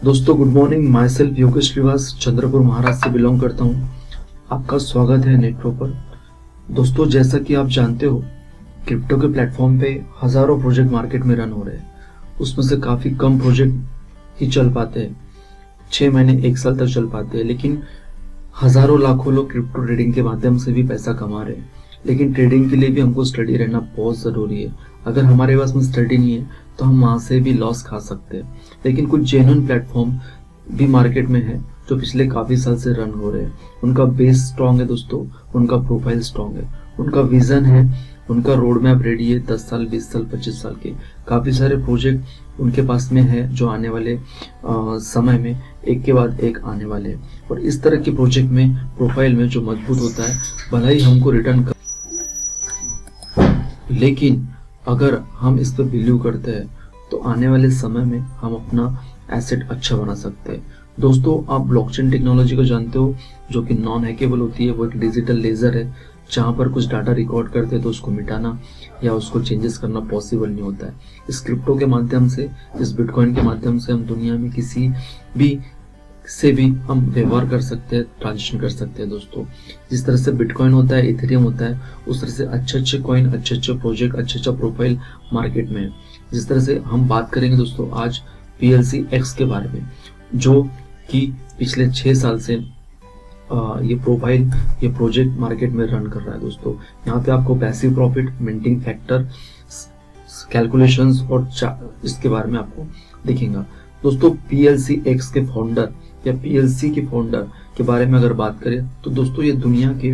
दोस्तों good morning. My self Yogesh Shrivas Chandrapur Maharashtra से belong करता हूँ। आपका स्वागत है नेटवर्क पर। दोस्तों जैसा कि आप जानते हो, क्रिप्टो के प्लेटफॉर्म पे हजारों प्रोजेक्ट मार्केट में रन हो रहे हैं। उसमें से काफ़ी कम प्रोजेक्ट ही चल पाते हैं, 6 महीने 1 साल तक चल पाते हैं, लेकिन हजारों लाखों लोग क्रिप्टो ट्रेडिंग के माध्यम से भी पैसा कमा रहे हैं। लेकिन ट्रेडिंग के लिए भी हमको स्टडी रहना बहुत ज़रूरी है। अगर हमारे पास में स्टडी नहीं है तो हम वहाँ से भी लॉस खा सकते हैं। लेकिन कुछ जेन्युइन प्लेटफॉर्म भी मार्केट में है जो पिछले काफ़ी साल से रन हो रहे हैं। उनका बेस स्ट्रांग है दोस्तों, उनका प्रोफाइल स्ट्रांग है, उनका विजन है, उनका रोड मैप रेडी है। 10 साल 20 साल 25 साल के काफ़ी सारे प्रोजेक्ट उनके पास में है जो आने वाले समय में एक के बाद एक आने वाले हैं। और इस तरह के प्रोजेक्ट में प्रोफाइल में जो मजबूत होता है, भला ही हमको रिटर्न कर, लेकिन अगर हम इस पर बिलीव करते हैं तो आने वाले समय में हम अपना एसेट अच्छा बना सकते हैं। दोस्तों आप ब्लॉकचेन टेक्नोलॉजी को जानते हो, जो कि नॉन हैकेबल होती है। वो एक डिजिटल लेजर है जहाँ पर कुछ डाटा रिकॉर्ड करते हैं तो उसको मिटाना या उसको चेंजेस करना पॉसिबल नहीं होता है। इस क्रिप्टो के माध्यम से, इस बिटकॉइन के माध्यम से हम दुनिया में किसी भी से भी हम व्यवहार कर सकते हैं, ट्रांजेक्शन कर सकते हैं। दोस्तों जिस तरह से बिटकॉइन होता है, इथेरियम होता है, उस तरह से अच्छे कॉइन, अच्छे प्रोजेक्ट, अच्छा प्रोफाइल मार्केट में है। जिस तरह से हम बात करेंगे दोस्तों आज PLC X के बारे में, जो कि पिछले 6 साल से ये प्रोजेक्ट मार्केट में रन कर रहा है। दोस्तों यहाँ पे आपको passive profit, minting factor, calculations और इसके बारे में आपको दिखेगा। दोस्तों PLC X के फाउंडर या PLC के फाउंडर के बारे में अगर बात करें तो दोस्तों ये दुनिया के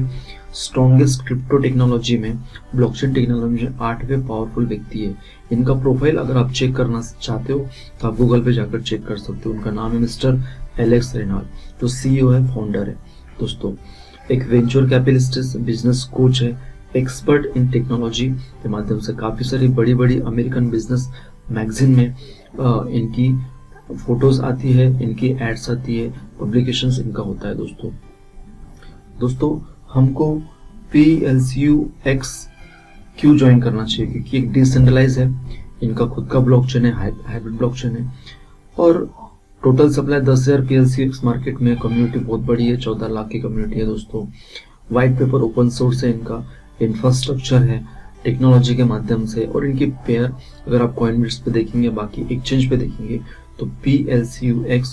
स्ट्रॉन्गेस्ट क्रिप्टो टेक्नोलॉजी में, ब्लॉकचेन टेक्नोलॉजी में 8वें पावरफुल व्यक्ति है। इनका प्रोफाइल अगर आप चेक करना चाहते हो तो आप गूगल पे जाकर चेक कर सकते हो। उनका नाम है मिस्टर एलेक्स रेनॉल्ड, जो CEO है, फाउंडर है। दोस्तों एक वेंचर कैपिटलिस्ट, बिजनेस कोच है, एक्सपर्ट इन टेक्नोलॉजी के माध्यम से काफ़ी सारी बड़ी अमेरिकन बिजनेस मैगजीन में इनकी फोटोज आती है, इनकी एड्स आती है, पब्लिकेशंस इनका होता है। दोस्तों हमको PLCUX क्यों ज्वाइन करना चाहिए? क्योंकि एक डिसेंट्रलाइज है, इनका खुद का ब्लॉकचेन है, हाइब्रिड ब्लॉकचेन है, और टोटल सप्लाई 10,000 PLCUX मार्केट में। कम्युनिटी बहुत बड़ी है, 14 लाख की कम्युनिटी है। दोस्तों व्हाइट पेपर ओपन सोर्स है, इनका इंफ्रास्ट्रक्चर है टेक्नोलॉजी के माध्यम से, और इनकी पेयर अगर आप कॉइनबिट्स पे देखेंगे, बाकी एक्सचेंज पे देखेंगे तो PLCUX,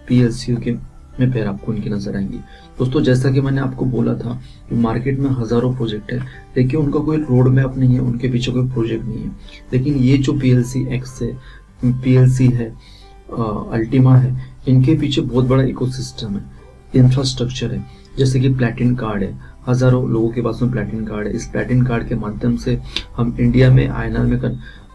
PLCU के में पेयर आपको इनकी नजर आएंगी। दोस्तों जैसा कि मैंने आपको बोला था कि मार्केट में हजारों प्रोजेक्ट है, देखिए उनका कोई रोड मैप नहीं है, उनके पीछे कोई प्रोजेक्ट नहीं है। लेकिन ये जो PLC X है, PLC है, अल्टीमा है, इनके पीछे बहुत बड़ा इकोसिस्टम है, इंफ्रास्ट्रक्चर है। जैसे कि प्लैटिन कार्ड है, हजारों लोगों के पास में प्लैटिन कार्ड है। इस प्लैटिन कार्ड के माध्यम से हम इंडिया में INR में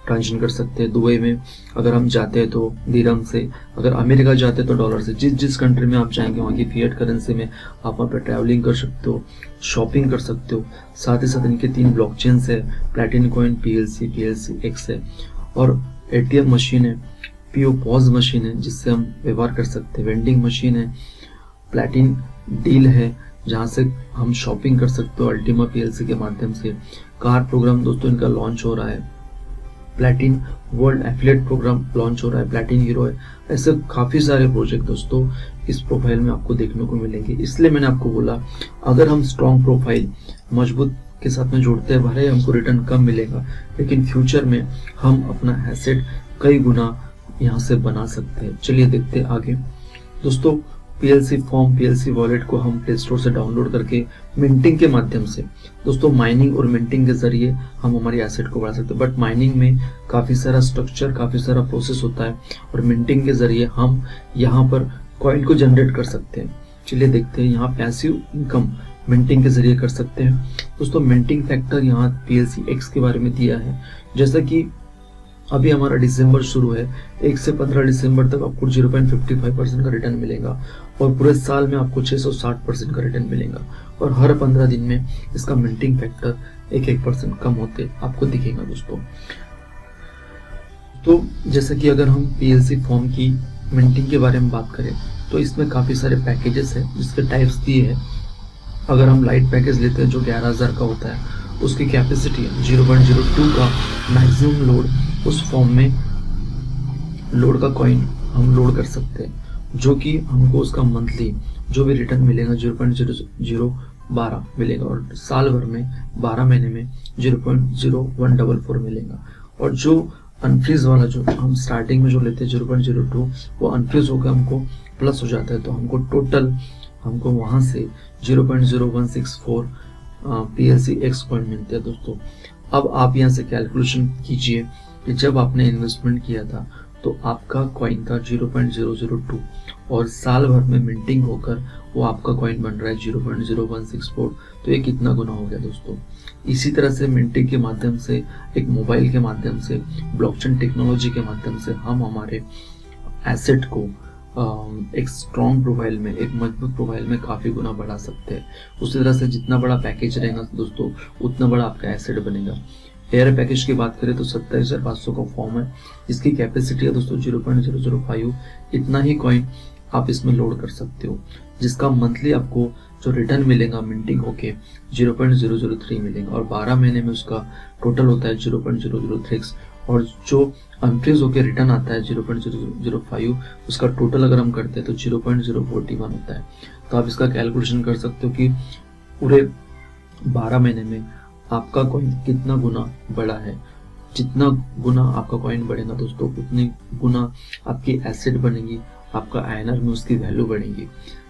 ट्रांजेक्शन कर सकते हैं। दुबई में अगर हम जाते हैं तो दिरहम से, अगर अमेरिका जाते हैं तो डॉलर से। जिस कंट्री में आप जाएंगे वहाँ की फिएट करेंसी में आप वहाँ पर ट्रैवलिंग कर सकते हो, शॉपिंग कर सकते हो। साथ ही साथ इनके 3 ब्लॉकचेन्स है, प्लैटिन कॉइन, PLC X है, और ATM मशीन है, PO पॉज मशीन है जिससे हम व्यवहार कर सकते हैं, वेंडिंग मशीन है, प्लैटिन डील है जहाँ से हम शॉपिंग कर सकते हो अल्टीमा PLC के माध्यम से। कार प्रोग्राम दोस्तों इनका लॉन्च हो रहा है, Platin world affiliate program launch हो रहा है, प्लैटिन हीरो है। ऐसे काफ़ी सारे प्रोजेक्ट दोस्तों इस प्रोफाइल में आपको देखने को मिलेंगे। इसलिए मैंने आपको बोला अगर हम स्ट्रॉन्ग प्रोफाइल मजबूत के साथ में जोड़ते हैं, भले हमको रिटर्न कम मिलेगा, लेकिन फ्यूचर में हम अपना एसेट कई गुना यहाँ से बना सकते हैं। चलिए देखते हैं आगे। दोस्तों PLC फॉर्म, PLC वॉलेट को हम प्ले स्टोर से डाउनलोड करके मिंटिंग के माध्यम से, दोस्तों माइनिंग और मिंटिंग के जरिए हम हमारी एसेट को बढ़ा सकते हैं। बट माइनिंग में काफ़ी सारा स्ट्रक्चर, काफ़ी सारा प्रोसेस होता है, और मिंटिंग के जरिए हम यहाँ पर कॉइन को जनरेट कर सकते हैं। चलिए देखते हैं। यहाँ पैसिव इनकम मिंटिंग के जरिए कर सकते हैं। दोस्तों मिंटिंग फैक्टर यहाँ PLC X के बारे में दिया है। जैसा कि अभी हमारा दिसंबर शुरू है, 1 से 15 दिसंबर तक आपको 0.55% का रिटर्न मिलेगा, और पूरे साल में आपको 660% का रिटर्न मिलेगा, और हर 15 दिन में इसका मिंटिंग फैक्टर 1% कम होते आपको दिखेगा। दोस्तों तो जैसे कि अगर हम PLC फॉर्म की मिंटिंग के बारे में बात करें तो इसमें काफ़ी सारे पैकेजेस हैं जिसके टाइप्स दिए हैं। अगर हम लाइट पैकेज लेते हैं जो 11,000 का होता है, उसकी कैपेसिटी 0.02 का मैक्सिमम लोड, उस फॉर्म में लोड का कॉइन हम लोड कर सकते हैं। जो कि हमको उसका मंथली जो भी रिटर्न मिलेगा 0.0012 मिलेगा, और साल भर में 12 महीने में 0.0144 मिलेगा। और जो अनफ्रीज वाला जो हम स्टार्टिंग में जो लेते हैं 0.02, वो अनफ्रीज होकर हमको प्लस हो जाता है, तो हमको टोटल हमको वहां से 0.0164 PLC X कॉइन मिलते हैं दोस्तों। अब आप यहाँ से कैलकुलेशन कीजिए कि जब आपने इन्वेस्टमेंट किया था तो आपका कॉइन था 0.002 और साल भर में मिंटिंग होकर वो आपका कॉइन बन रहा है 0.0164, तो ये कितना गुना हो गया दोस्तों। इसी तरह से मिंटिंग के माध्यम से, एक मोबाइल के माध्यम से, ब्लॉकचेन टेक्नोलॉजी के माध्यम से हम हमारे एसेट को एक स्ट्रॉन्ग प्रोफाइल में, एक मजबूत प्रोफाइल में काफी गुना बढ़ा सकते हैं। उसी तरह से जितना बड़ा पैकेज रहेगा दोस्तों उतना बड़ा आपका एसेट बनेगा। एयर पैकेज की बात करें तो 27,500 का फॉर्म है, इसकी कैपेसिटी है दोस्तों 0.005। इतना ही कॉइन आप इसमें लोड कर सकते हो, जिसका मंथली आपको जो रिटर्न मिलेगा मिंटिंग होके 0.003 मिलेगा, और 12 महीने में उसका टोटल होता है 0.006, और जो अनफ्रीज होके रिटर्न आता है 0.005, उसका टोटल अगर हम करते हैं तो 0.041 होता है। तो आप इसका कैलकुलेशन कर सकते हो कि पूरे 12 महीने में आपका कॉइन कितना गुना बढ़ा है। जितना गुना आपका कॉइन बढ़ेगा दोस्तों उतनी गुना आपकी एसेट बनेगी, आपका INR में उसकी वैल्यू बढ़ेगी।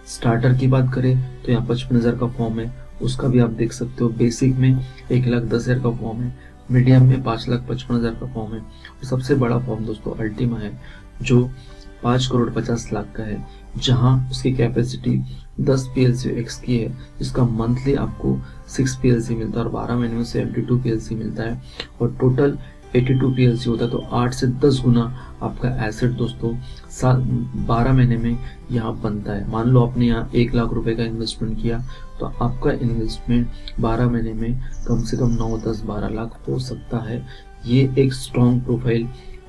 स्टार्टर की बात करें तो यहाँ 55,000 का फॉर्म है, उसका भी आप देख सकते हो। बेसिक में 1,10,000 का फॉर्म है, मीडियम में 5,55,000 का फॉर्म है, और सबसे बड़ा फॉर्म दोस्तों अल्टीमा है जो 5,50,00,000 का है, जहां उसकी कैपेसिटी 10 PLC X की है, जिसका मंथली आपको 6 PLC मिलता है और 12 महीने में 72 PLC मिलता है, और टोटल 82 PLC होता है। तो 8 से 10 गुना आपका एसेट दोस्तों 12 महीने में यहाँ बनता है। मान लो आपने यहाँ 1 लाख रुपए का इन्वेस्टमेंट किया, तो आपका इन्वेस्टमेंट 12 महीने में कम से कम 9, 10, 12 लाख हो सकता है। ये एक स्ट्रॉन्ग प्रोफाइल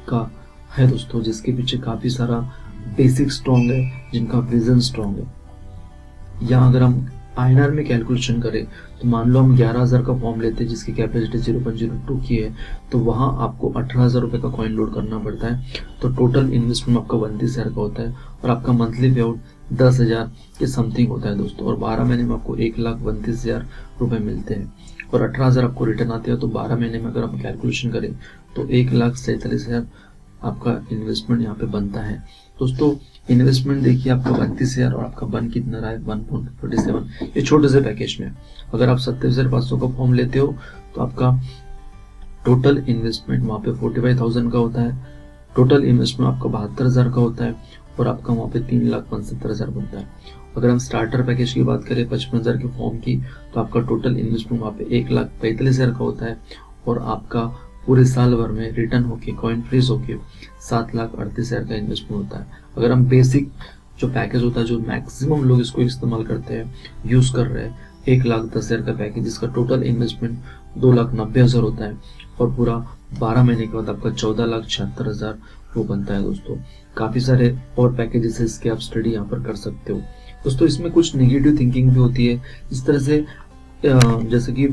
का है दोस्तों, जिसके पीछे काफी सारा बेसिक स्ट्रॉन्ग है, जिनका विजन स्ट्रॉन्ग है। यहाँ अगर हम INR में कैलकुलेशन करें तो मान लो हम 11,000 का फॉर्म लेते हैं जिसकी कैपेसिटी 0.02 की है, तो वहां आपको 18,000 रुपए का कॉइन लोड करना पड़ता है। तो टोटल इन्वेस्टमेंट आपका 32,000 का होता है, और आपका मंथली पे आउट 10,000 के समथिंग होता है दोस्तों, और 12 महीने में आपको 1,32,000 रुपए मिलते हैं, और 18,000 आपको रिटर्न आते हैं। तो 12 महीने में अगर हम कैलकुलेशन करें तो 1,47,000 आपका इन्वेस्टमेंट यहाँ पे बनता है दोस्तों। इन्वेस्टमेंट देखिए आपका 32,000 और आपका बन कितना रहा है 1.47, ये छोटे से पैकेज में। अगर आप 27,500 का फॉर्म लेते हो तो आपका टोटल इन्वेस्टमेंट वहाँ पे 45,000 का होता है, टोटल इन्वेस्टमेंट आपका 72,000 का होता है, और आपका वहाँ पे 3,65,000 बनता है। अगर हम स्टार्टर पैकेज की बात करें 55,000 के फॉर्म की, तो आपका टोटल इन्वेस्टमेंट वहाँ पे 1,45,000 का होता है, और आपका पूरे साल भर में रिटर्न होके कॉइन फ्रीज होके 7,38,000 का इन्वेस्टमेंट होता है। अगर हम बेसिक जो पैकेज होता है, जो मैक्सिमम लोग इसको इस्तेमाल करते हैं, यूज कर रहे हैं, 1,10,000 का पैकेज, जिसका टोटल इन्वेस्टमेंट 2,90,000 होता है, और पूरा 12 महीने के बाद आपका 14,76,000 वो बनता है दोस्तों। काफी सारे और पैकेजेस है, इसके आप स्टडी यहाँ पर कर सकते हो दोस्तों। इसमें कुछ नेगेटिव थिंकिंग भी होती है, इस तरह से जैसे कि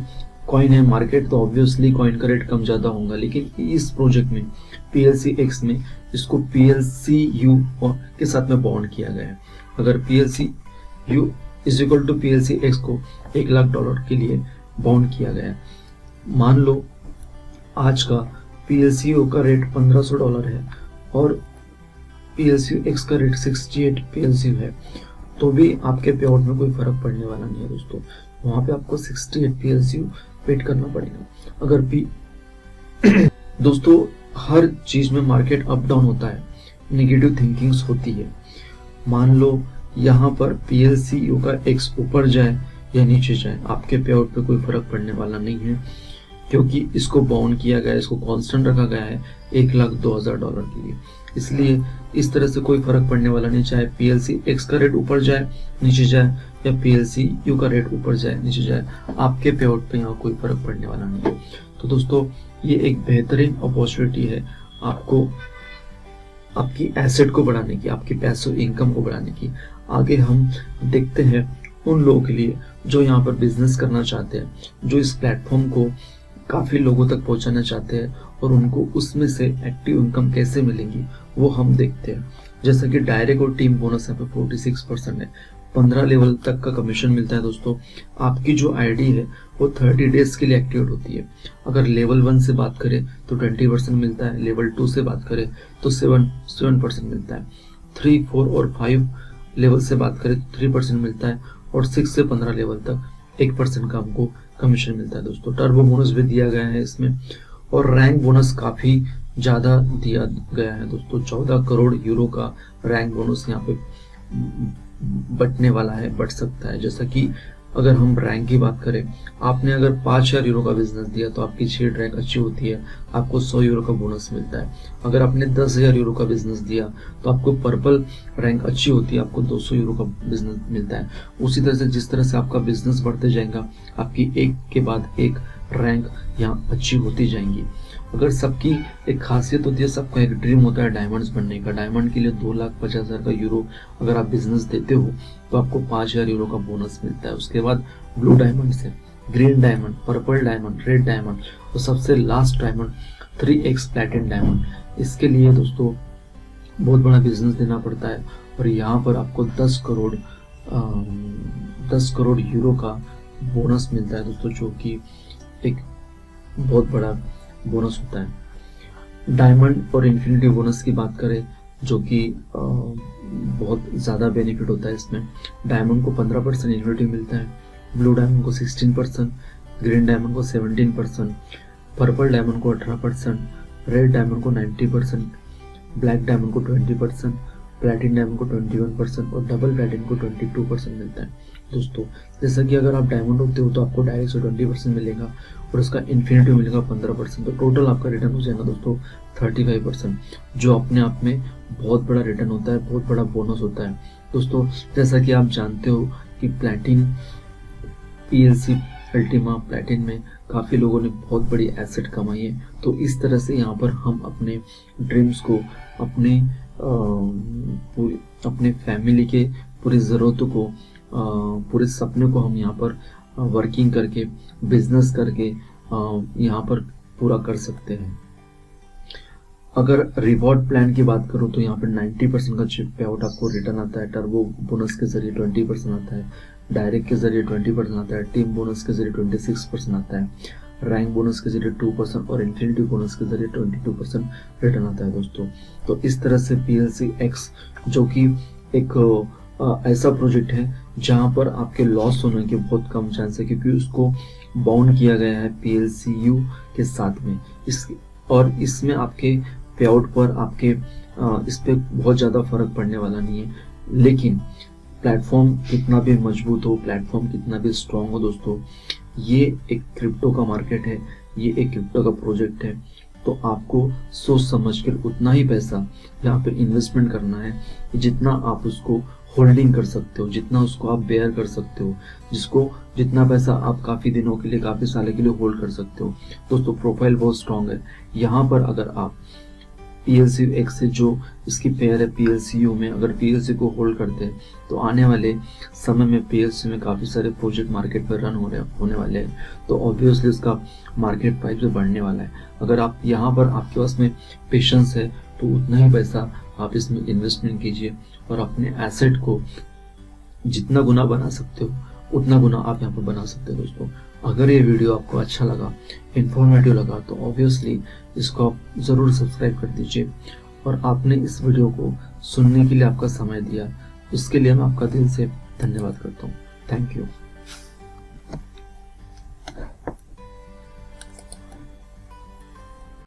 कॉइन है मार्केट, तो ऑब्वियसली कॉइन का रेट कम ज्यादा होगा, लेकिन इस प्रोजेक्ट में PLC X में इसको PLCU के साथ में बॉन्ड किया गया है। अगर PLCU is equal to PLC X को $1 लाख के लिए बॉन्ड किया गया है, मान लो आज का PLCU का रेट $1,500 है और PLCU X का रेट 68 PLCU है, तो भी आपके पे आउट में कोई फर्क पड़ने वाला नहीं है दोस्तों। वहां पे आपको 68 PLCU वेट करना पड़ेगा। अगर दोस्तों हर चीज में मार्केट अप डाउन होता है, नेगेटिव थिंकिंग्स होती है। मान लो यहाँ पर PLCU का X ऊपर जाए या नीचे जाए, आपके पे आउट पे कोई फर्क पड़ने वाला नहीं है, क्योंकि इसको बाउंड किया गया है, इसको कांस्टेंट रखा गया है $1,02,000 के लिए। इसलिए इस तरह से कोई फर्क पड़ने वाला नहीं, चाहे PLC X का रेट ऊपर जाए नीचे जाए या PLCU का रेट ऊपर जाए नीचे जाए, आपके पे आउट पे यहाँ कोई फर्क पड़ने वाला नहीं है। तो दोस्तों ये एक बेहतरीन अपॉर्चुनिटी है आपको आपकी एसेट को बढ़ाने की, आपकी पैसिव इनकम को बढ़ाने की। आगे हम देखते हैं उन लोगों के लिए जो यहाँ पर बिजनेस करना चाहते हैं, जो इस प्लेटफॉर्म को काफी लोगों तक पहुंचाना चाहते हैं, और उनको उसमें से एक्टिव इनकम कैसे मिलेंगी वो हम देखते हैं। जैसा कि डायरेक्ट और टीम बोनस यहाँ पे 46% है। 15 लेवल तक का कमीशन मिलता है दोस्तों। आपकी जो आईडी है वो 30 डेज के लिए एक्टिवेट होती है। अगर लेवल 1 से बात करें तो 20% मिलता है, लेवल 2 से बात करें तो 7% मिलता है, 3, 4 और 5 लेवल से बात करें तो 3% मिलता है, और 6 से 15 लेवल तक 1% का हमको कमीशन मिलता है दोस्तों। टर्बो बोनस भी दिया गया है इसमें, और रैंक बोनस काफी ज्यादा दिया गया है दोस्तों। 14 करोड़ यूरो का रैंक बोनस यहाँ पे बटने वाला है, बढ़ सकता है। जैसा कि अगर हम रैंक की बात करें, आपने अगर 5,000 यूरो का बिजनेस दिया तो आपकी 6 रैंक अच्छी होती है, आपको 100 यूरो का बोनस मिलता है। अगर आपने 10,000 यूरो का बिजनेस दिया तो आपको पर्पल रैंक अच्छी होती है, आपको 200 यूरो का बिजनेस मिलता है। उसी तरह से जिस तरह से आपका बिजनेस बढ़ते जाएगा, आपकी एक के बाद एक रैंक यहाँ अच्छी होती जाएंगी। अगर सबकी एक खासियत होती है, सबका एक ड्रीम होता है डायमंड्स बनने का। डायमंड के लिए 2,50,000 का यूरो अगर आप बिजनेस देते हो तो आपको 5,000 यूरो का बोनस मिलता है। उसके बाद ब्लू डायमंड से green diamond, purple diamond, red diamond, और सबसे last diamond 3x platinum diamond. इसके लिए दोस्तों बहुत बड़ा बिजनेस देना पड़ता है, और यहाँ पर आपको 10 करोड़ यूरो का बोनस मिलता है दोस्तों, जो कि एक बहुत बड़ा बोनस होता है। डायमंड और इन्फिनिटी बोनस की बात करें, जो कि बहुत ज़्यादा बेनिफिट होता है इसमें। डायमंड को 15% इन्फिनिटी मिलता है, ब्लू डायमंड को 16%, ग्रीन डायमंड को 17%, पर्पल डायमंड को 18%, रेड डायमंड को 90%, ब्लैक डायमंड को 20%, प्लैटिनम डायमंड को 21% और डबल प्लैटिनम को 22% मिलता है दोस्तों। जैसा कि अगर आप डायमंड होते हो तो आपको डायरेक्ट से 20% मिलेगा, और उसका इन्फिनिटी मिलेगा 15%, तो टोटल आपका रिटर्न हो जाएगा दोस्तों 35%, जो अपने आप में बहुत बड़ा रिटर्न होता है, बहुत बड़ा बोनस होता है दोस्तों। जैसा कि आप जानते हो कि प्लैटिन पीएलसी अल्टीमा प्लैटिन में काफ़ी लोगों ने बहुत बड़ी एसेट कमाई है। तो इस तरह से यहाँ पर हम अपने ड्रीम्स को, अपने फैमिली के पूरी ज़रूरतों को, पूरे सपने को हम यहाँ पर वर्किंग करके, बिजनेस करके यहाँ पर पूरा कर सकते हैं। अगर रिवॉर्ड प्लान की बात करूँ तो यहाँ पर 90% का पे आउट आपको रिटर्न आता है। टर्बो बोनस के जरिए 20% आता है, डायरेक्ट के जरिए 20% आता है, टीम बोनस के जरिए 26% आता है, रैंक बोनस के जरिए 2% और इन्फिनिटी बोनस के जरिए 22% रिटर्न आता है दोस्तों। तो इस तरह से PLC X, जो कि एक ऐसा प्रोजेक्ट है जहां पर आपके लॉस होने के बहुत कम चांस है, क्योंकि उसको बाउंड किया गया है PLCU के साथ में। और इसमें आपके पे आउट पर आपके इस पे बहुत ज़्यादा फर्क पड़ने वाला नहीं है। लेकिन प्लेटफॉर्म कितना भी मजबूत हो, प्लेटफॉर्म कितना भी स्ट्रांग हो दोस्तों, ये एक क्रिप्टो का मार्केट है, ये एक क्रिप्टो का प्रोजेक्ट है। तो आपको सोच समझ कर उतना ही पैसा यहाँ पे इन्वेस्टमेंट करना है जितना आप उसको होल्डिंग कर सकते हो, जितना उसको आप बेयर कर सकते हो, जितना पैसा आप काफ़ी दिनों के लिए, काफ़ी सालों के लिए होल्ड कर सकते हो दोस्तों। प्रोफाइल बहुत स्ट्रांग है। यहाँ पर अगर आप PLC X से जो इसकी पेयर है PLCU में, अगर PLC को होल्ड करते हैं तो आने वाले समय में PLC में काफ़ी सारे प्रोजेक्ट मार्केट पर रन होने वाले हैं, तो ऑब्वियसली उसका मार्केट प्राइस भी बढ़ने वाला है। अगर आप यहाँ पर आपके पास में पेशेंस है तो उतना ही पैसा आप इसमें इन्वेस्टमेंट कीजिए, और अपने एसेट को जितना गुना बना सकते हो उतना गुना आप यहाँ पर बना सकते हो दोस्तों। अगर ये वीडियो आपको अच्छा लगा, इन्फॉर्मेटिव लगा, तो ऑब्वियसली इसको आप ज़रूर सब्सक्राइब कर दीजिए। और आपने इस वीडियो को सुनने के लिए आपका समय दिया, उसके लिए मैं आपका दिल से धन्यवाद करता हूँ। Thank you.